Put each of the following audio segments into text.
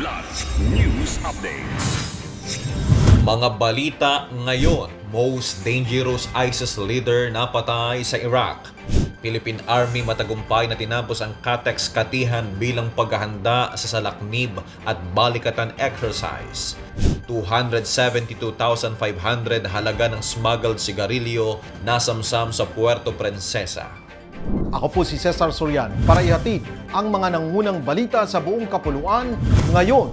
Kilat News Updates. Mga balita ngayon, most dangerous ISIS leader napatay sa Iraq. Philippine Army matagumpay na tinapos ang Catex-Katihan bilang paghahanda sa salaknib at balikatan exercise. 272,500 halaga ng smuggled sigarilyo nasamsam sa Puerto Princesa. Ako po si Cesar Sorian para ihatid ang mga nangunang balita sa buong kapuluan ngayon.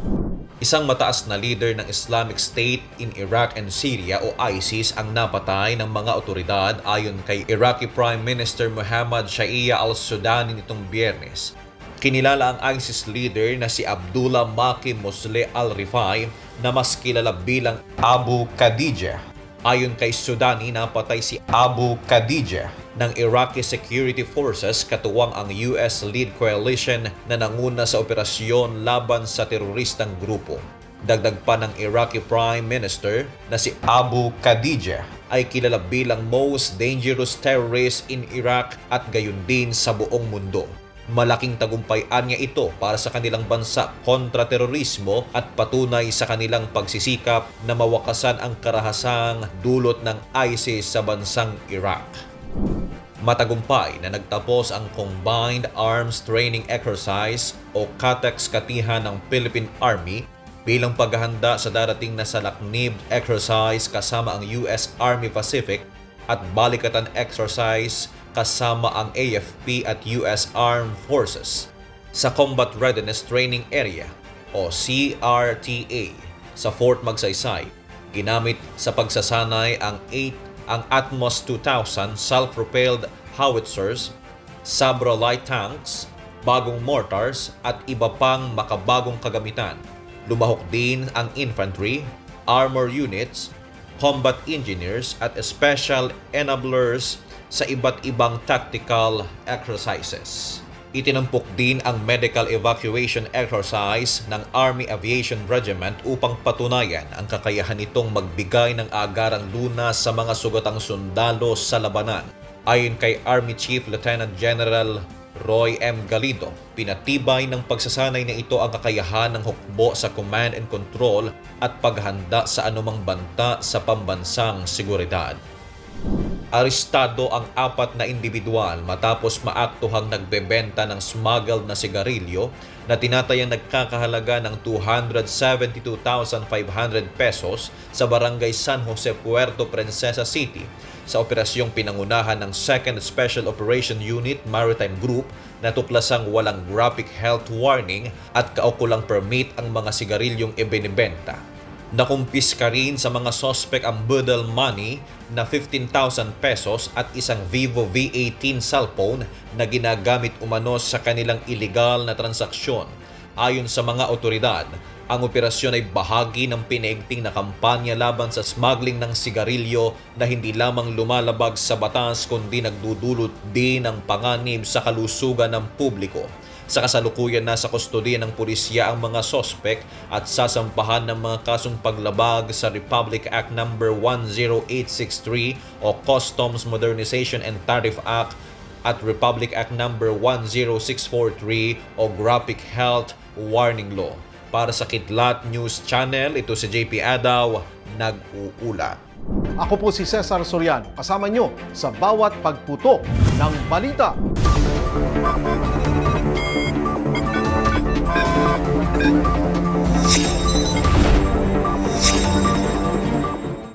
Isang mataas na leader ng Islamic State in Iraq and Syria o ISIS ang napatay ng mga otoridad ayon kay Iraqi Prime Minister Mohammad Shia al-Sudani nitong Biyernes. Kinilala ang ISIS leader na si Abdullah Maki Mosleh al-Rifai na mas kilala bilang Abu Khadija. Ayon kay Sudani, napatay si Abu Khadija ng Iraqi Security Forces katuwang ang US-led coalition na nanguna sa operasyon laban sa teroristang grupo. Dagdag pa ng Iraqi Prime Minister na si Abu Khadija ay kilala bilang most dangerous terrorist in Iraq at gayon din sa buong mundo. Malaking tagumpayan niya ito para sa kanilang bansa kontra terorismo at patunay sa kanilang pagsisikap na mawakasan ang karahasang dulot ng ISIS sa bansang Iraq. Matagumpay na nagtapos ang Combined Arms Training Exercise o Catex-Katihan ng Philippine Army bilang paghahanda sa darating na salaknib exercise kasama ang US Army Pacific at balikatan exercise kasama ang AFP at US Armed Forces sa Combat Readiness Training Area o CRTA sa Fort Magsaysay. Ginamit sa pagsasanay ang Atmos 2000 self-propelled howitzers, Sabra light tanks, bagong mortars at iba pang makabagong kagamitan. Lumahok din ang infantry, armor units, combat engineers at special enablers sa iba't ibang tactical exercises. Itinampok din ang medical evacuation exercise ng Army Aviation Regiment upang patunayan ang kakayahan nitong magbigay ng agarang lunas sa mga sugatang sundalo sa labanan. Ayon kay Army Chief Lieutenant General Roy M. Galido, pinatibay ng pagsasanay na ito ang kakayahan ng hukbo sa command and control at paghanda sa anumang banta sa pambansang seguridad. Arestado ang 4 na individual matapos maaktuhang nagbebenta ng smuggled na sigarilyo na tinatayang nagkakahalaga ng 272,500 pesos sa barangay San Jose, Puerto Princesa City sa operasyong pinangunahan ng 2nd Special Operation Unit Maritime Group na tuklasang walang graphic health warning at kaukulang permit ang mga sigarilyong ibinibenta. Nakumpiska rin sa mga sospek ang budel money na 15,000 pesos at isang Vivo V18 cellphone na ginagamit umano sa kanilang illegal na transaksyon. Ayon sa mga otoridad, ang operasyon ay bahagi ng pinaigting na kampanya laban sa smuggling ng sigarilyo na hindi lamang lumalabag sa batas kundi nagdudulot din ng panganib sa kalusugan ng publiko. Sa kasalukuyan nasa kustodiya ng pulisya ang mga sospek at sasampahan ng mga kasong paglabag sa Republic Act No. 10863 o Customs Modernization and Tariff Act at Republic Act No. 10643 o Graphic Health Warning Law. Para sa Kidlat News Channel, ito si JP Adaw, nag-uulat. Ako po si Cesar Sorian, kasama nyo sa bawat pagputo ng balita.